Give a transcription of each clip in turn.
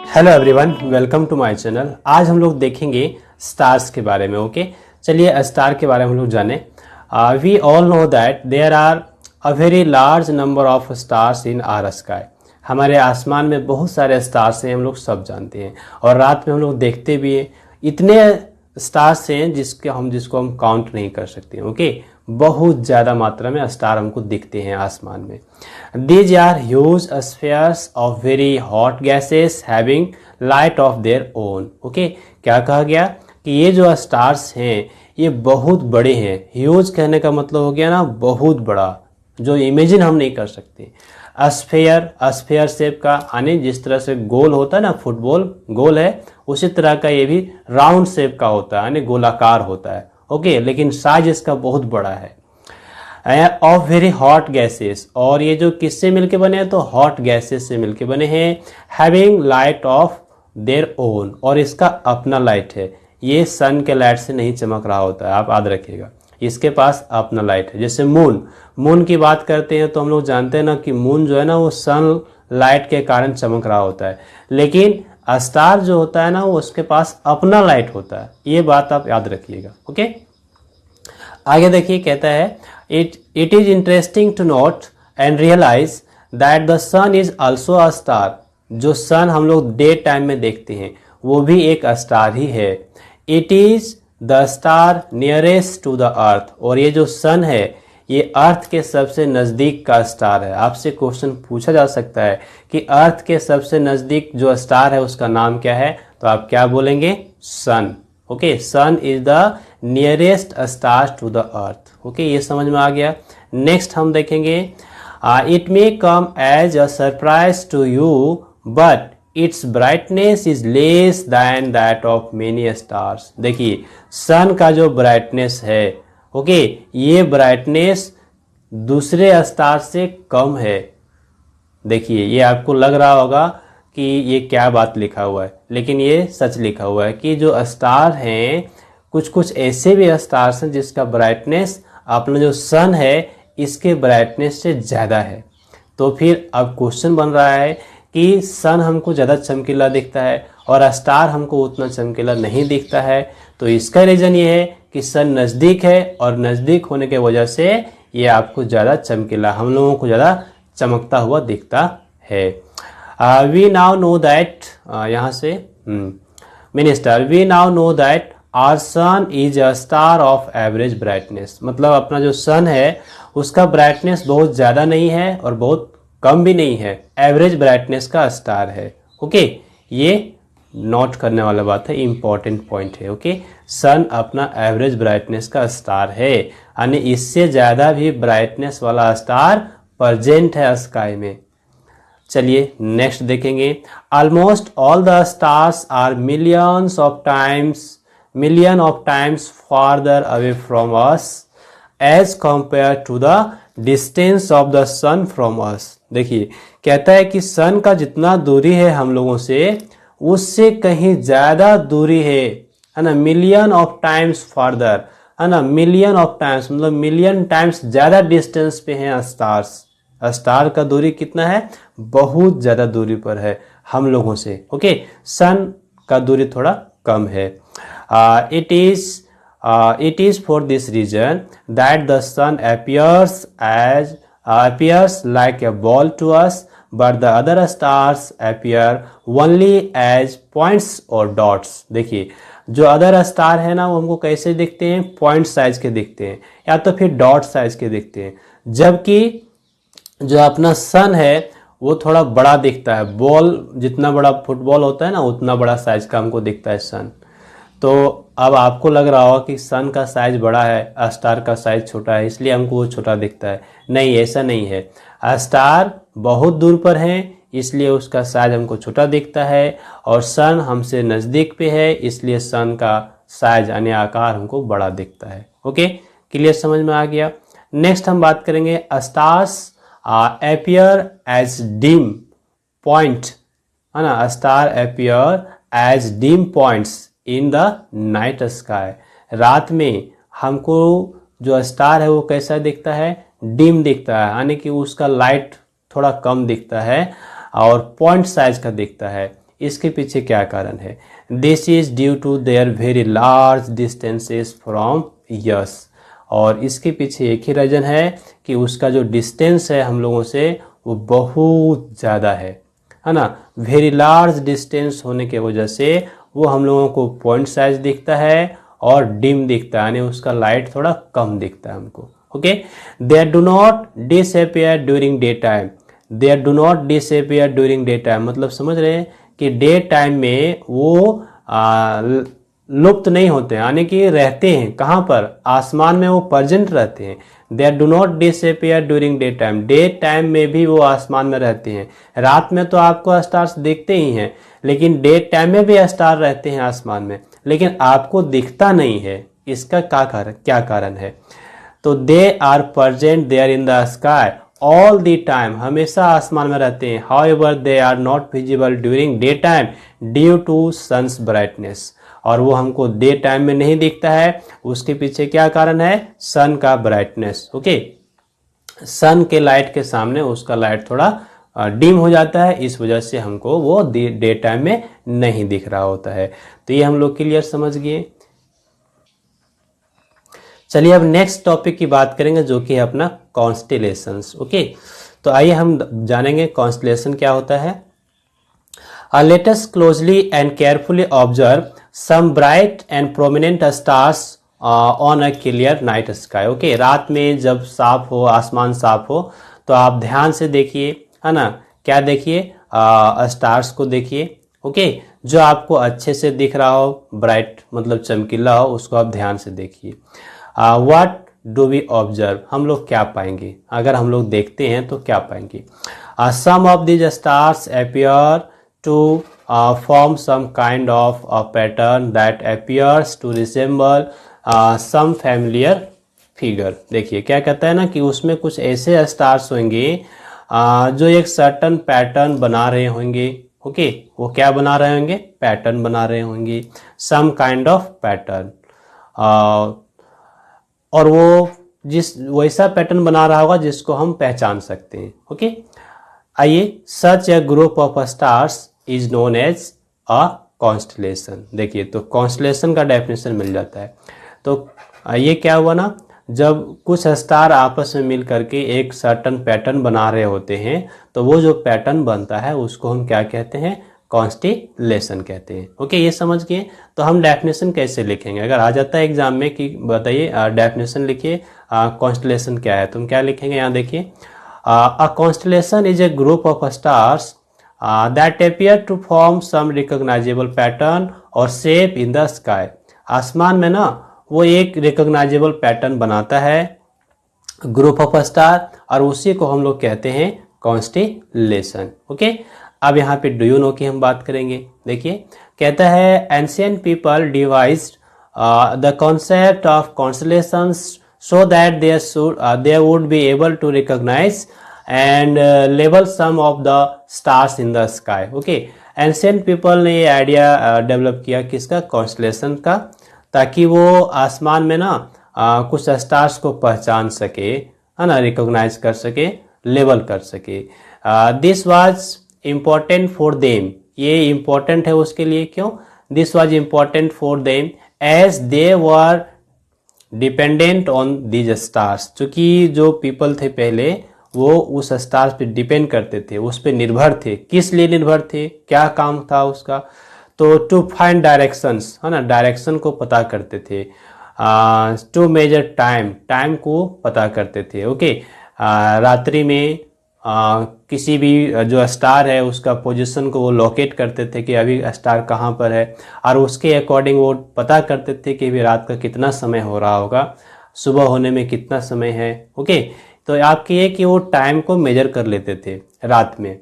Hello everyone, welcome to my channel. आज हम लोग देखेंगे स्टार्स के बारे में। ओके, चलिए स्टार के बारे में हम लोग जाने। We all know that there are a very large number of stars in our sky. हमारे आसमान में बहुत सारे स्टार्स हैं, हम लोग सब जानते हैं, और रात में हम लोग देखते भी हैं। इतने स्टार्स हैं जिसको हम काउंट नहीं कर सकते। ओके, बहुत ज़्यादा मात्रा में स्टार हमको दिखते हैं आसमान में। These are huge spheres of very hot gases having light of their own. Okay, क्या कहा गया कि ये जो स्टार्स हैं ये बहुत बड़े हैं। ह्यूज कहने का मतलब हो गया ना बहुत बड़ा, जो इमेजिन हम नहीं कर सकते। स्फीयर शेप का, यानी जिस तरह से गोल होता है ना, फुटबॉल गोल है, उसी तरह का ये भी राउंड शेप का होता है, यानी गोलाकार होता है। ओके, लेकिन साइज इसका बहुत बड़ा है। ऑफ वेरी हॉट गैसेस, और ये जो किससे मिलके बने हैं, तो हॉट गैसेस से मिलके बने हैं। Having light of their own, और इसका अपना लाइट है। ये सन के लाइट से नहीं चमक रहा होता है, आप याद रखिएगा, इसके पास अपना लाइट है। जैसे मून की बात करते हैं तो हम लोग जानते हैं ना कि मून जो है ना वो सन लाइट के कारण चमक रहा होता है, लेकिन स्टार जो होता है ना वो उसके पास अपना लाइट होता है। ये बात आप याद रखिएगा। ओके, आगे देखिए, कहता है it is interesting to note and realise that the sun is also a star. जो सन हम लोग डे टाइम में देखते हैं वो भी एक स्टार ही है। It is the star nearest to the earth, और ये जो सन है ये अर्थ के सबसे नज़दीक का स्टार है। आपसे क्वेश्चन पूछा जा सकता है कि अर्थ के सबसे नज़दीक जो स्टार है उसका नाम क्या है, तो आप क्या बोलेंगे, sun. Okay, sun is the nearest star to the earth. Okay, ये समझ में आ गया। नेक्स्ट हम देखेंगे, it may come as a surprise to you but its brightness is less than that of many stars. देखिए, सन का जो ब्राइटनेस है, ओके, ये ब्राइटनेस दूसरे स्टार से कम है। देखिए, ये आपको लग रहा होगा कि ये क्या बात लिखा हुआ है, लेकिन ये सच लिखा हुआ है कि जो स्टार हैं, कुछ कुछ ऐसे भी स्टार्स हैं जिसका ब्राइटनेस अपना जो सन है इसके ब्राइटनेस से ज़्यादा है। तो फिर अब क्वेश्चन बन रहा है कि सन हमको ज़्यादा चमकीला दिखता है और स्टार हमको उतना चमकीला नहीं दिखता है। तो इसका रीज़न ये है कि सन नज़दीक है, और नज़दीक होने की वजह से ये आपको ज़्यादा चमकीला, हम लोगों को ज़्यादा चमकता हुआ दिखता है। वी नाउ नो दैट, यहाँ से minister, we now know that our sun is a star of average brightness. मतलब अपना जो सन है उसका ब्राइटनेस बहुत ज़्यादा नहीं है और बहुत कम भी नहीं है, एवरेज ब्राइटनेस का स्टार है। ओके, ये नोट करने वाला बात है, इंपॉर्टेंट पॉइंट है। ओके, सन अपना एवरेज ब्राइटनेस का स्टार है, यानी इससे ज़्यादा भी ब्राइटनेस वाला स्टार प्रेजेंट है स्काई में। चलिए नेक्स्ट देखेंगे, almost all the stars are million of times farther away from us as compare to the distance of the sun from us. देखिए, कहता है कि सन का जितना दूरी है हम लोगों से, उससे कहीं ज्यादा दूरी है ना, मिलियन ऑफ टाइम्स फार्दर, है ना, मिलियन ऑफ टाइम्स मतलब मिलियन टाइम्स ज्यादा डिस्टेंस पे हैं स्टार्स। स्टार का दूरी कितना है, बहुत ज्यादा दूरी पर है हम लोगों से। ओके, सन का दूरी थोड़ा कम है। It is for this reason that the sun appears like a ball to us, but the other stars appear only as points or dots. देखिए, जो अदर स्टार है ना वो हमको कैसे दिखते हैं, पॉइंट साइज के दिखते हैं या तो फिर डॉट साइज के दिखते हैं, जबकि जो अपना सन है वो थोड़ा बड़ा दिखता है। बॉल जितना बड़ा फुटबॉल होता है ना उतना बड़ा साइज का हमको दिखता है सन। तो अब आपको लग रहा होगा कि सन का साइज बड़ा है, स्टार का साइज छोटा है, इसलिए हमको वो छोटा दिखता है। नहीं, ऐसा नहीं है। स्टार बहुत दूर पर है इसलिए उसका साइज हमको छोटा दिखता है, और सन हमसे नज़दीक पे है इसलिए सन का साइज यानी आकार हमको बड़ा दिखता है। ओके, क्लियर, समझ में आ गया। नेक्स्ट हम बात करेंगे, stars appear as dim point, है ना, star appear as dim points in the night sky. रात में हमको जो स्टार है वो कैसा दिखता है, डिम दिखता है, यानी कि उसका लाइट थोड़ा कम दिखता है और पॉइंट साइज का दिखता है। इसके पीछे क्या कारण है? This is due to their very large distances from us. और इसके पीछे एक ही रीजन है कि उसका जो डिस्टेंस है हम लोगों से वो बहुत ज़्यादा है ना। वेरी लार्ज डिस्टेंस होने की वजह से वो हम लोगों को पॉइंट साइज दिखता है और डिम दिखता है, यानी उसका लाइट थोड़ा कम दिखता है हमको। Okay, they do not disappear during day time. They do not disappear during day time मतलब समझ रहे हैं कि डे टाइम में वो लुप्त नहीं होते हैं, यानी कि रहते हैं कहाँ पर? आसमान में वो प्रेजेंट रहते हैं। They do not disappear during day time. Day time में भी वो आसमान में रहते हैं। रात में तो आपको स्टार्स दिखते ही हैं, लेकिन डे टाइम में भी स्टार रहते हैं आसमान में, लेकिन आपको दिखता नहीं है। इसका क्या कारण है? तो they are present there in the sky all the time, हमेशा आसमान में रहते हैं। However they are not visible during day time due to sun's brightness, और वो हमको डे टाइम में नहीं दिखता है। उसके पीछे क्या कारण है? सन का ब्राइटनेस। ओके, सन के लाइट के सामने उसका लाइट थोड़ा डिम हो जाता है, इस वजह से हमको वो डे टाइम में नहीं दिख रहा होता है। तो ये हम लोग क्लियर समझ गए। चलिए अब नेक्स्ट टॉपिक की बात करेंगे जो कि है अपना कॉन्स्टेलेशंस। ओके, तो आइए हम जानेंगे कॉन्स्टेलेशन क्या होता है। Let us closely and carefully observe some bright and prominent stars on a clear night sky. Okay, रात में जब साफ हो, आसमान साफ हो, तो आप ध्यान से देखिए, है ना। क्या देखिए? स्टार्स को देखिए। ओके, जो आपको अच्छे से दिख रहा हो, ब्राइट मतलब चमकीला हो, उसको आप ध्यान से देखिए। व्हाट डू वी ऑब्जर्व, हम लोग क्या पाएंगे? अगर हम लोग देखते हैं तो क्या पाएंगे? Some of these stars appear to form some kind of a pattern that appears to resemble some familiar figure। देखिए क्या कहता है ना कि उसमें कुछ ऐसे स्टार्स होंगे जो एक सर्टन पैटर्न बना रहे होंगे। ओके, वो क्या बना रहे होंगे? पैटर्न बना रहे होंगे, some kind of pattern। और वो वैसा पैटर्न बना रहा होगा जिसको हम पहचान सकते हैं। ओके, आइए, such a group of stars is known as a constellation. देखिए, तो कॉन्स्टलेशन का डेफिनेशन मिल जाता है। तो ये क्या हुआ ना, जब कुछ स्टार आपस में मिल करके एक सर्टन पैटर्न बना रहे होते हैं, तो वो जो पैटर्न बनता है उसको हम क्या कहते हैं? कॉन्स्टेलेशन कहते हैं। ओके, ये समझ गए। तो हम डेफिनेशन कैसे लिखेंगे? अगर आ जाता है एग्जाम में कि बताइए डेफिनेशन लिखिए कॉन्स्टेलेशन क्या है, तो हम क्या लिखेंगे? यहाँ देखिए, a constellation is a group of stars that appear to form some recognizable pattern or shape in the sky। आसमान में ना वो एक रिकॉग्नाइजेबल पैटर्न बनाता है, ग्रुप ऑफ स्टार, और उसी को हम लोग कहते हैं कॉन्स्टेलेशन। ओके, अब यहाँ पे डू यू नो की हम बात करेंगे। देखिए, कहता है ancient people devised the concept of constellations so that they would be able to recognize and label some of the stars in the sky। okay, ancient people ने ये आइडिया डेवलप किया किसका? कॉन्स्टेलेशन का, ताकि वो आसमान में ना कुछ स्टार्स को पहचान सके, है ना, रिकॉग्नाइज कर सके, लेबल कर सके। This was important for them, ये इम्पोर्टेंट है उसके लिए। क्यों? This was important for them as they were dependent on these stars, क्योंकि जो पीपल थे पहले वो उस स्टार्स पे डिपेंड करते थे, उस पे निर्भर थे। किस लिए निर्भर थे? क्या काम था उसका? तो टू फाइंड डायरेक्शंस, है ना, डायरेक्शन को पता करते थे। टू मेजर टाइम, टाइम को पता करते थे। ओके, रात्रि में किसी भी जो स्टार है उसका पोजीशन को वो लोकेट करते थे कि अभी स्टार कहाँ पर है, और उसके अकॉर्डिंग वो पता करते थे कि अभी रात का कितना समय हो रहा होगा, सुबह होने में कितना समय है। ओके, तो आपके ये कि वो टाइम को मेजर कर लेते थे रात में,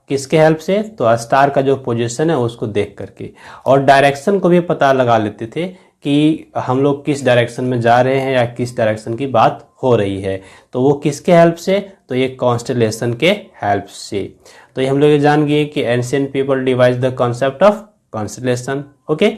किसके हेल्प से? तो स्टार का जो पोजीशन है उसको देख करके, और डायरेक्शन को भी पता लगा लेते थे कि हम लोग किस डायरेक्शन में जा रहे हैं या किस डायरेक्शन की बात हो रही है। तो वो किसके हेल्प से? तो ये कॉन्स्टेलेशन के हेल्प से। तो ये हम लोग ये जान गए कि ancient people device the concept of constellation. Okay,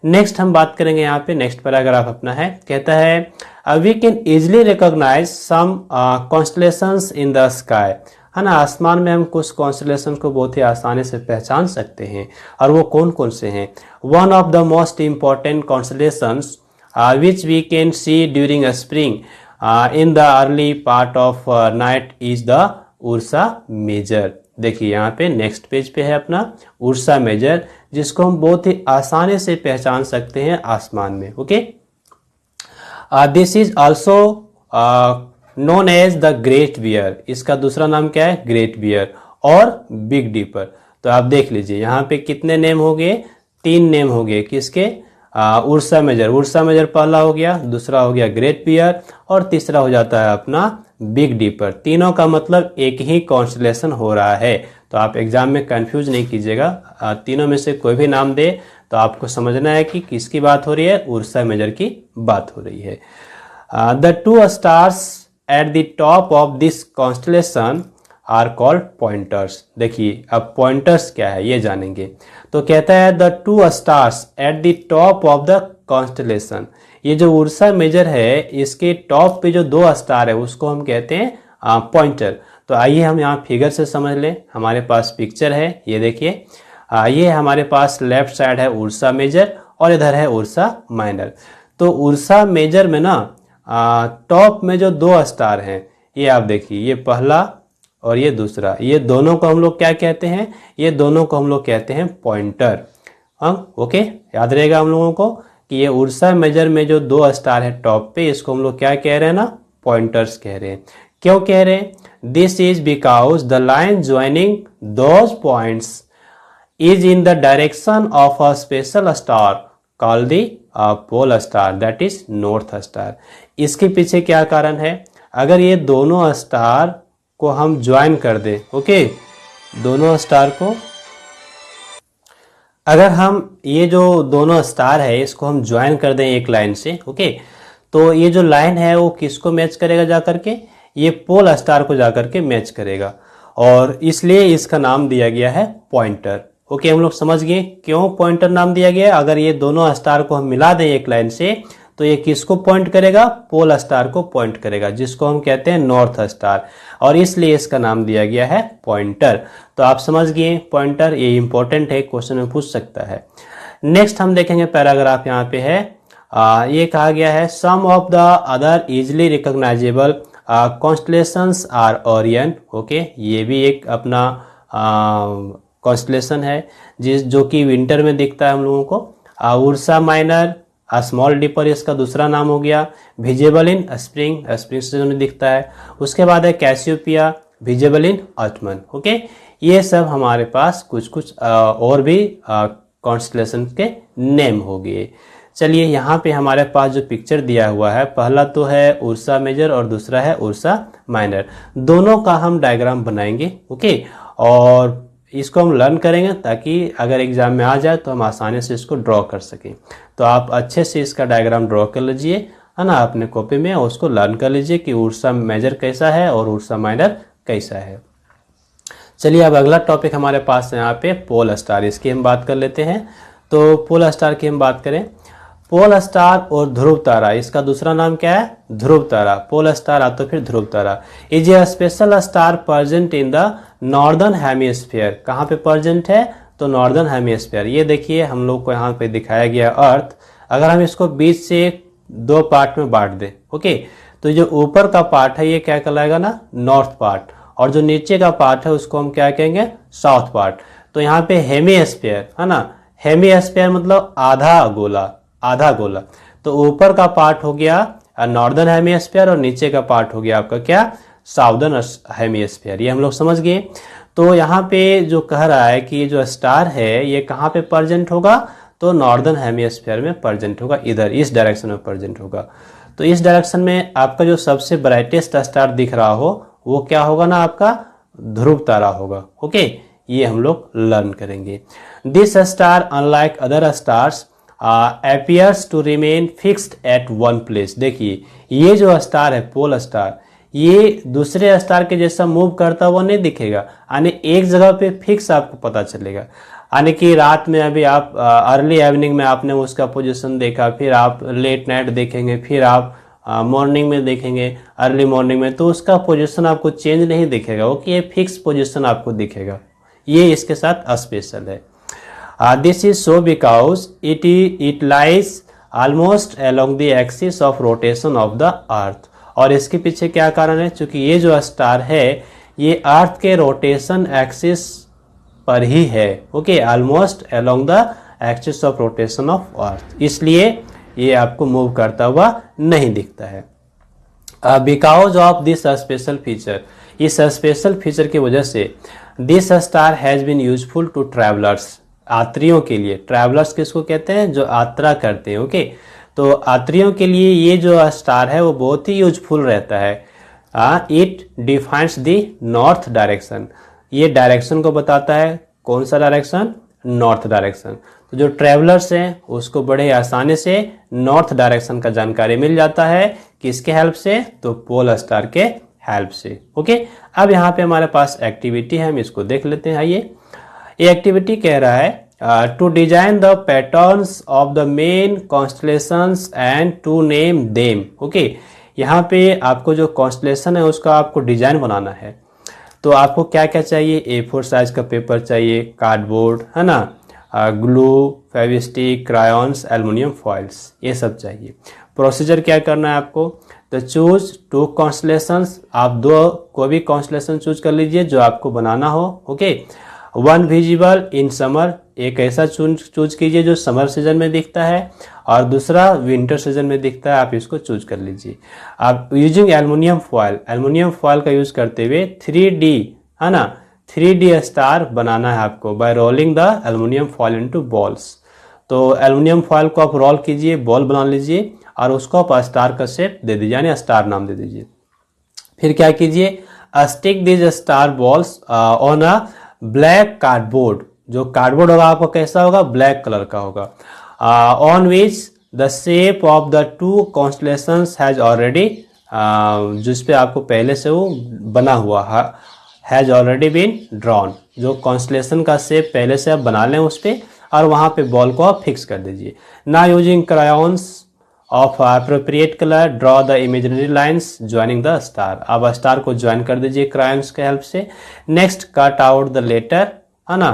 next हम बात करेंगे यहाँ पे, नेक्स्ट पैराग्राफ अपना है, कहता है we can easily recognise some constellations in the sky. है ना। आसमान में हम कुछ कॉन्स्टलेशन को बहुत ही आसानी से पहचान सकते हैं, और वो कौन कौन से हैं। One of the most important constellations which we can see during spring in the early part of night is the Ursa Major. देखिए यहाँ पे नेक्स्ट पेज पे है अपना उर्सा मेजर, जिसको हम बहुत ही आसानी से पहचान सकते हैं आसमान में। Okay, this is also known as the great bear. इसका दूसरा नाम क्या है, ग्रेट बियर और बिग डीपर। तो आप देख लीजिए यहाँ पे कितने नेम हो गए, 3 नेम हो गए किसके, उर्सा मेजर। उर्सा मेजर पहला हो गया, दूसरा हो गया ग्रेट बियर, और तीसरा हो जाता है अपना बिग डीपर। तीनों का मतलब एक ही कॉन्स्टलेशन हो रहा है, तो आप एग्जाम में कंफ्यूज नहीं कीजिएगा। तीनों में से कोई भी नाम दे तो आपको समझना है कि किसकी बात हो रही है, उर्सा मेजर की बात हो रही है। The 2 stars at the top of this constellation are called pointers. देखिए अब पॉइंटर्स क्या है ये जानेंगे। तो कहता है the 2 stars at the top of the constellation. ये जो उर्सा मेजर है इसके टॉप पे जो 2 स्टार है उसको हम कहते हैं पॉइंटर। तो आइए हम यहाँ फिगर से समझ लें। हमारे पास पिक्चर है, ये देखिए, ये हमारे पास लेफ्ट साइड है उर्सा मेजर और इधर है उर्सा माइनर। तो उर्सा मेजर में ना टॉप में जो 2 स्टार हैं, ये आप देखिए, ये पहला और ये दूसरा, ये दोनों को हम लोग क्या कहते हैं, ये दोनों को हम लोग कहते हैं पॉइंटर। हम ओके, याद रहेगा हम लोगों को कि ये उर्सा मेजर में जो 2 स्टार है टॉप पे, इसको हम लोग क्या कह रहे हैं ना, पॉइंटर्स कह रहे हैं। क्यों कह रहे हैं, this is because the line joining those points is in the direction of a special star called the pole star, that is north star. इसके पीछे क्या कारण है, अगर ये दोनों स्टार को हम ज्वाइन कर दें, ओके, दोनों स्टार को अगर हम ये जो दोनों स्टार है इसको हम ज्वाइन कर दें एक लाइन से, ओके, तो ये जो लाइन है वो किसको मैच करेगा जाकर के, ये पोल स्टार को जाकर के मैच करेगा, और इसलिए इसका नाम दिया गया है पॉइंटर। ओके, हम लोग समझ गए क्यों पॉइंटर नाम दिया गया। अगर ये दोनों स्टार को हम मिला दें एक लाइन से तो ये किसको पॉइंट करेगा, पोल स्टार को पॉइंट करेगा, जिसको हम कहते हैं नॉर्थ स्टार, और इसलिए इसका नाम दिया गया है पॉइंटर। तो आप समझ गए पॉइंटर, ये इंपॉर्टेंट है, क्वेश्चन में पूछ सकता है। नेक्स्ट हम देखेंगे पैराग्राफ यहाँ पे है, ये कहा गया है some of the other easily recognizable constellations are Orion. Okay, ये भी एक अपना कॉन्स्टलेशन है जो कि विंटर में दिखता है हम लोगों को। उर्सा माइनर, स्मॉल डिपर इसका दूसरा नाम हो गया, visible in spring, spring season में दिखता है। उसके बाद है Cassiopeia, visible in ottoman. Okay, ये सब हमारे पास कुछ कुछ और भी कॉन्स्टलेशन के नेम हो गए। चलिए यहाँ पे हमारे पास जो पिक्चर दिया हुआ है, पहला तो है उर्सा मेजर और दूसरा है उर्सा माइनर, दोनों का हम डायग्राम बनाएंगे। ओके, और इसको हम लर्न करेंगे ताकि अगर एग्जाम में आ जाए तो हम आसानी से इसको ड्रॉ कर सकें। तो आप अच्छे से इसका डायग्राम ड्रॉ कर लीजिए, है ना, अपने कॉपी में, और उसको लर्न कर लीजिए कि उर्सा मेजर कैसा है और उर्सा माइनर कैसा है। चलिए अब अगला टॉपिक हमारे पास है यहाँ पे पोल स्टार, इसकी हम बात कर लेते हैं। तो पोल स्टार की हम बात करें, पोल स्टार और ध्रुव तारा, इसका दूसरा नाम क्या है, ध्रुव तारा। पोल स्टार आ तो फिर ध्रुव तारा। Is a special star present in the northern hemisphere. कहाँ पे प्रेजेंट है, तो नॉर्दर्न हेमिस्फीयर। ये देखिए हम लोग को यहाँ पे दिखाया गया अर्थ, अगर हम इसको बीच से 2 पार्ट में बांट दें, ओके, तो जो ऊपर का पार्ट है ये क्या कहलाएगा ना, नॉर्थ पार्ट, और जो नीचे का पार्ट है उसको हम क्या कहेंगे, साउथ पार्ट। तो यहाँ पे हेमिस्फीयर है ना, हेमिस्फीयर मतलब आधा गोला, आधा गोला। तो ऊपर का पार्ट हो गया नॉर्दर्न हेमिस्फीयर और नीचे का पार्ट हो गया आपका क्या, साउदर्न हेमिस्फीयर। ये हम लोग समझ गए। तो यहाँ पे जो कह रहा है कि जो स्टार है ये कहाँ पे प्रेजेंट होगा, तो नॉर्दर्न हेमिस्फीयर में प्रेजेंट होगा, इधर इस डायरेक्शन में प्रेजेंट होगा। तो इस डायरेक्शन में आपका जो सबसे ब्राइटेस्ट स्टार दिख रहा हो वो क्या होगा ना, आपका ध्रुव तारा होगा। ओके, ये हम लोग लर्न करेंगे। This star unlike other stars appears to remain fixed at one place। देखिए ये जो स्टार है पोल स्टार, ये दूसरे स्टार के जैसा मूव करता हुआ नहीं दिखेगा, यानी एक जगह पे फिक्स आपको पता चलेगा। यानी कि रात में अभी आप अर्ली इवनिंग में आपने उसका पोजीशन देखा, फिर आप लेट नाइट देखेंगे, फिर आप मॉर्निंग में देखेंगे, अर्ली मॉर्निंग में, तो उसका पोजीशन आपको चेंज नहीं दिखेगा, ओके, ये फिक्स पोजीशन आपको दिखेगा। ये इसके साथ स्पेशल है। This is so because it lies almost along the axis of rotation of the earth. और इसके पीछे क्या कारण है, क्योंकि ये जो स्टार है ये अर्थ के रोटेशन एक्सिस पर ही है, okay, almost along the axis of rotation of earth, इसलिए ये आपको मूव करता हुआ नहीं दिखता है। Because of this special feature, इस स्पेशल फीचर की वजह से this star has been useful to travellers, यात्रियों के लिए। ट्रैवलर्स किसको कहते हैं, जो यात्रा करते हैं, ओके। तो यात्रियों के लिए ये जो स्टार है वो बहुत ही यूजफुल रहता है। It defines the north direction, ये डायरेक्शन को बताता है। कौन सा डायरेक्शन, नॉर्थ डायरेक्शन। तो जो ट्रैवलर्स हैं उसको बड़े आसानी से नॉर्थ डायरेक्शन का जानकारी मिल जाता है, किसके हेल्प से, तो पोल स्टार के हेल्प से, ओके। अब यहाँ पे हमारे पास एक्टिविटी है, हम इसको देख लेते हैं। आइए, ये एक्टिविटी कह रहा है to design the patterns of the main constellations and to name them, okay. यहाँ पे आपको जो कॉन्स्टलेशन है उसका आपको डिजाइन बनाना है। तो आपको क्या क्या चाहिए, A4 साइज का पेपर चाहिए, कार्डबोर्ड है ना, ग्लू, फेविस्टिक, क्रायॉन्स, एल्युमिनियम फॉइल्स, ये सब चाहिए। प्रोसीजर क्या करना है आपको, तो चूज 2 कॉन्स्टलेशंस, आप 2 कोई भी कॉन्स्टलेशन चूज कर लीजिए जो आपको बनाना हो, ओके। 1 विजिबल इन समर, एक ऐसा चूज कीजिए जो समर सीजन में दिखता है, और दूसरा विंटर सीजन में दिखता है, आप इसको चूज कर लीजिए। आप using aluminium foil, aluminium foil का यूज करते हुए 3D है ना, 3D स्टार बनाना है आपको bye rolling the aluminium foil into balls. तो एल्युमिनियम फॉयल को आप रोल कीजिए, बॉल बना लीजिए, और उसको आप स्टार का शेप दे दीजिए, यानी स्टार नाम दे दीजिए। फिर क्या कीजिए, stick this star balls on a black cardboard, जो कार्डबोर्ड होगा आपको कैसा होगा, ब्लैक कलर का होगा, on which the shape of the 2 constellations has already, जिस पे आपको पहले से वो बना हुआ हैज ऑलरेडी बीन ड्रॉन, जो कॉन्स्टलेशन का शेप पहले से आप बना लें उस पे, और वहां पे बॉल को आप फिक्स कर दीजिए। ना using crayons of appropriate colour, draw the imaginary lines joining the star, अब स्टार को ज्वाइन कर दीजिए क्रायॉन्स के हेल्प से। Next, cut out the letter है ना,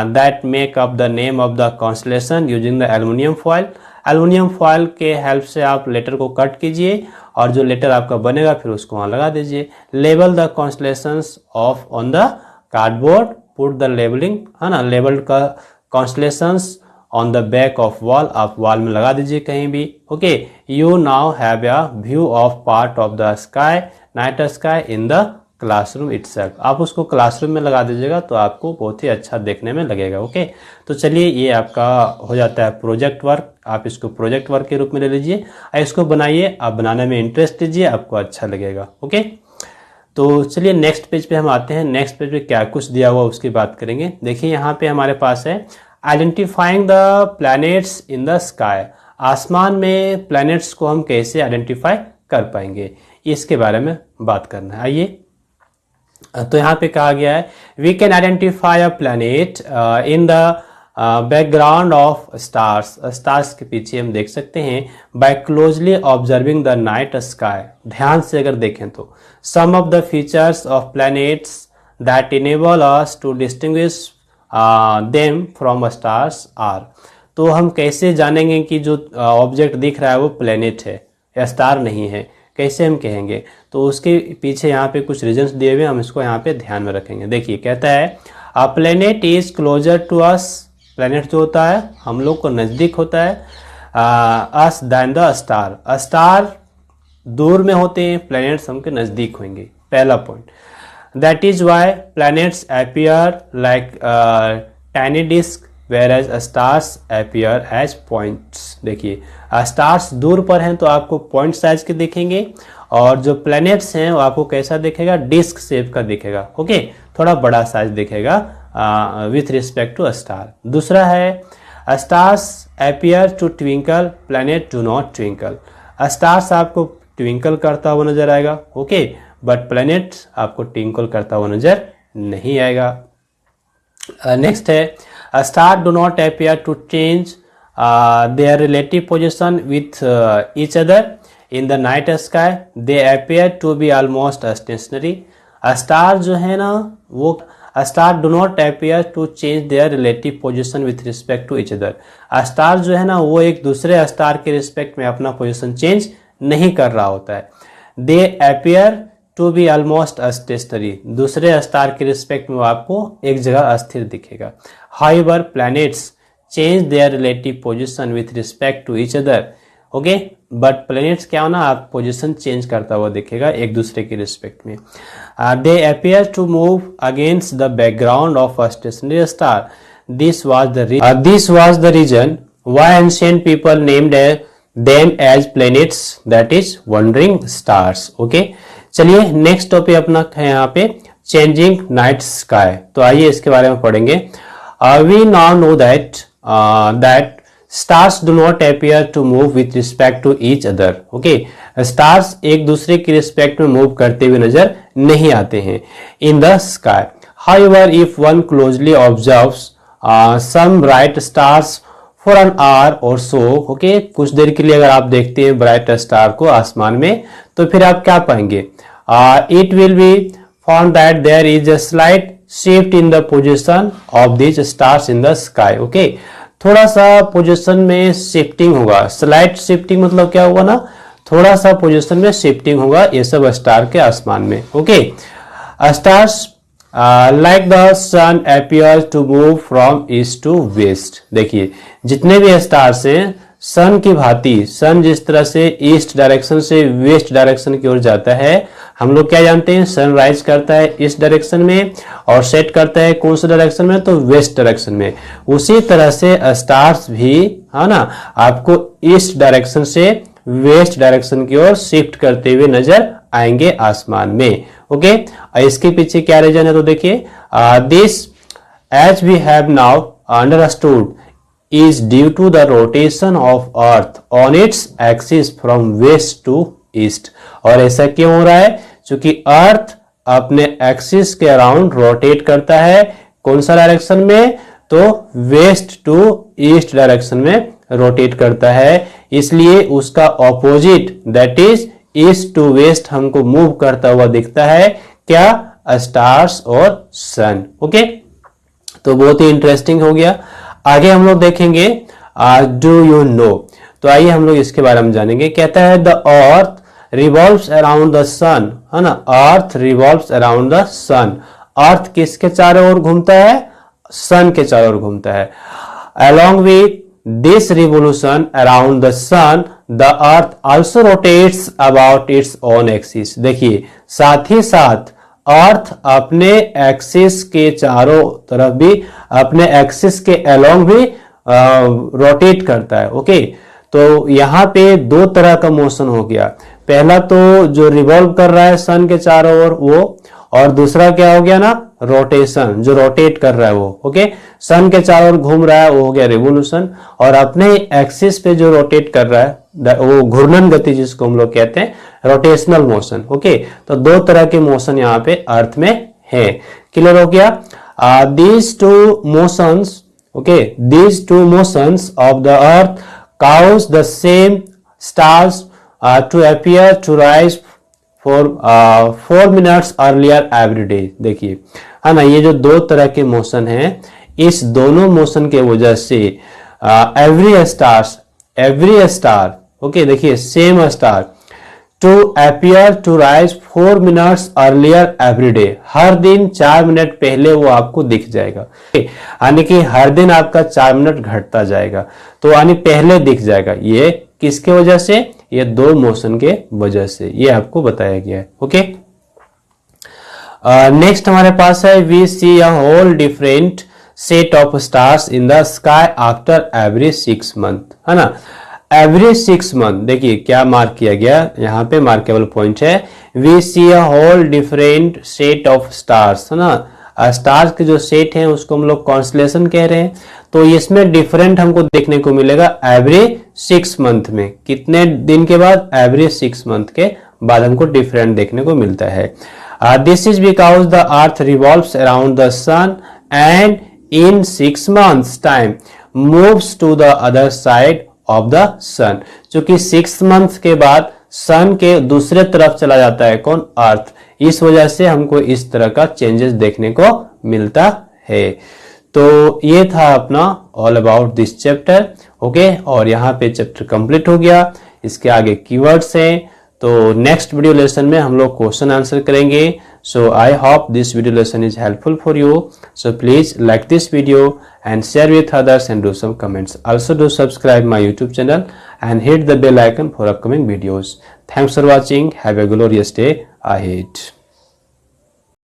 that make up the name of the constellation using the aluminium foil, aluminium foil के help से आप लेटर को कट कीजिए, और जो लेटर आपका बनेगा फिर उसको वहां लगा दीजिए। Label the constellations of on the cardboard, put the labelling है ना, लेबल का constellations on the back of wall, आप वॉल में लगा दीजिए कहीं भी, okay. You now have a view of part of the sky, night sky in the classroom itself, आप उसको क्लासरूम में लगा दीजिएगा तो आपको बहुत ही अच्छा देखने में लगेगा, ओके। तो चलिए, ये आपका हो जाता है प्रोजेक्ट वर्क, आप इसको प्रोजेक्ट वर्क के रूप में ले लीजिए, इसको बनाइए, आप बनाने में इंटरेस्ट लीजिए, आपको अच्छा लगेगा, ओके। तो चलिए नेक्स्ट पेज पे हम आते हैं। नेक्स्ट पेज पे क्या कुछ दिया हुआ उसकी बात करेंगे। देखिए यहाँ पे हमारे पास है identifying the planets in the sky, आसमान में प्लैनेट्स को हम कैसे आइडेंटिफाई कर पाएंगे, इसके बारे में बात करना है। आइए, तो यहाँ पे कहा गया है we can identify a planet in the background of stars, stars के पीछे हम देख सकते हैं by closely observing the night sky, ध्यान से अगर देखें तो some of the features of planets that enable us to distinguish them from stars are, तो हम कैसे जानेंगे कि जो ऑब्जेक्ट दिख रहा है वो प्लैनेट है या स्टार नहीं है, कैसे हम कहेंगे, तो उसके पीछे यहाँ पे कुछ रीजंस दिए हुए, हम इसको यहाँ पे ध्यान में रखेंगे। देखिए कहता है a planet is closer to us, planet जो होता है हम लोग को नज़दीक होता है, us than the star, star दूर में होते हैं, प्लैनेट्स हमके नज़दीक होंगे, पहला point. That is why planets appear like tiny disc whereas stars appear as points, देखिए स्टार्स दूर पर हैं तो आपको पॉइंट साइज के दिखेंगे, और जो प्लैनेट्स हैं वो आपको कैसा दिखेगा, डिस्क शेप का दिखेगा, ओके, थोड़ा बड़ा साइज दिखेगा विथ रिस्पेक्ट टू स्टार। दूसरा है stars appear to twinkle, planet do not twinkle, stars आपको ट्विंकल करता हुआ नजर आएगा, ओके, बट प्लैनेट आपको ट्विंकल करता हुआ नजर नहीं आएगा। नेक्स्ट है star do not appear to change their relative position with each other, in the night sky they appear to be almost stationary. Star जो है ना वो star do not appear to change their relative position with respect to each other. Star जो है ना वो एक दूसरे स्टार के रिस्पेक्ट में अपना पोजीशन चेंज नहीं कर रहा होता है। They appear to be almost stationary, दूसरे स्टार के रिस्पेक्ट में वो आपको एक जगह अस्थिर दिखेगा। However planets change their relative position with respect to each other. Okay, but planets क्या होना आप पोजीशन चेंज करता हुआ दिखेगा एक दूसरे के रिस्पेक्ट में। They appear to move against the background of a stationary star. This was the reason why ancient people named them as planets, that is wandering stars. Okay, चलिए नेक्स्ट टॉपिक अपना है यहाँ पे चेंजिंग नाइट स्काई। तो आइए इसके बारे में पढ़ेंगे। We now know that stars do not appear to move with respect to each other. Okay, stars एक दूसरे की रिस्पेक्ट में मूव करते हुए नजर नहीं आते हैं in the sky. However, if one closely observes some bright stars for an hour or so, okay, कुछ देर के लिए अगर आप देखते हैं ब्राइट स्टार को आसमान में तो फिर आप क्या पाएंगे? It will be found that there is a slight shift in the position of these stars in the sky. Okay, थोड़ा सा पोजीशन में शिफ्टिंग होगा। स्लाइट शिफ्टिंग मतलब क्या होगा ना, थोड़ा सा पोजीशन में शिफ्टिंग होगा ये सब स्टार के आसमान में। Okay, stars like the sun appear to move from east to west. देखिए जितने भी स्टार्स हैं सन की भांति, सन जिस तरह से ईस्ट डायरेक्शन से वेस्ट डायरेक्शन की ओर जाता है, हम लोग क्या जानते हैं सनराइज करता है ईस्ट डायरेक्शन में और सेट करता है कौन सा डायरेक्शन में, तो वेस्ट डायरेक्शन में। उसी तरह से स्टार्स भी है ना आपको ईस्ट डायरेक्शन से वेस्ट डायरेक्शन की ओर शिफ्ट करते हुए नजर आएंगे आसमान में। ओके, इसके पीछे क्या रीजन है तो देखिए this as we have now understood is due to the rotation of earth on its axis from west to east। और ऐसा क्यों हो रहा है? क्योंकि अर्थ अपने एक्सिस के अराउंड रोटेट करता है कौन सा डायरेक्शन में, तो वेस्ट टू ईस्ट डायरेक्शन में रोटेट करता है, इसलिए उसका opposite that is east to west हमको मूव करता हुआ दिखता है। क्या? स्टार्स और सन। ओके, तो बहुत ही इंटरेस्टिंग हो गया। आगे हम लोग देखेंगे डू यू नो। तो आइए हम लोग इसके बारे में जानेंगे। कहता है the earth revolves around the sun, है ना, earth revolves around the sun. Earth किसके चारों ओर घूमता है? सन के चारों ओर घूमता है। Along with this revolution around the sun the earth also rotates about its own axis. देखिए साथ ही साथ अर्थ अपने एक्सिस के चारों तरफ भी, अपने एक्सिस के अलोंग भी रोटेट करता है। ओके, तो यहाँ पे दो तरह का मोशन हो गया। पहला तो जो रिवॉल्व कर रहा है सन के चारों ओर वो, और दूसरा क्या हो गया ना रोटेशन, जो रोटेट कर रहा है वो। ओके, सन के चारों ओर घूम रहा है वो हो गया रिवोल्यूशन, और अपने एक्सिस पे जो रोटेट कर रहा है वो घूर्णन गति जिसको हम लोग कहते हैं रोटेशनल मोशन। ओके, तो दो तरह के मोशन यहाँ पे अर्थ में है। क्लियर हो गया? These two motions, okay, these two motions of the earth cause the same stars to appear to rise for 4 minutes earlier every day। देखिए है ना, ये जो दो तरह के मोशन हैं, इस दोनों मोशन के वजह से एवरी स्टार ओके, देखिए same star to appear to rise 4 minutes earlier every day, हर दिन 4 मिनट पहले वो आपको दिख जाएगा। यानी कि हर दिन आपका 4 मिनट घटता जाएगा, तो यानी पहले दिख जाएगा। ये किसके वजह से? ये दो मोशन के वजह से, ये आपको बताया गया है। ओके, नेक्स्ट हमारे पास है we see a whole different set of stars in the sky after every 6 month, है ना। एवरी 6 मंथ, देखिए क्या मार्क किया गया यहाँ पे, मार्केबल पॉइंट है। We see a whole different set of stars, है ना। स्टार्स के जो सेट हैं उसको हम लोग कॉन्स्टलेशन कह रहे हैं। तो इसमें डिफरेंट हमको देखने को मिलेगा एवरी 6 मंथ में। कितने दिन के बाद? एवरी 6 मंथ के बाद हमको डिफरेंट देखने को मिलता है। This is because the earth revolves around the sun and in 6 months time moves to the other side of the sun. क्योंकि 6 मंथ के बाद सन के दूसरे तरफ चला जाता है, कौन, अर्थ। इस वजह से हमको इस तरह का चेंजेस देखने को मिलता है। तो ये था अपना all about this chapter, okay. और यहाँ पे चैप्टर कंप्लीट हो गया। इसके आगे कीवर्ड्स हैं, तो नेक्स्ट वीडियो लेसन में हम लोग क्वेश्चन आंसर करेंगे। So I hope this video lesson is helpful for you. So please like this video and share with others and do some comments. Also do subscribe my YouTube channel and hit the bell icon for upcoming videos. Thanks for watching. Have a glorious day ahead.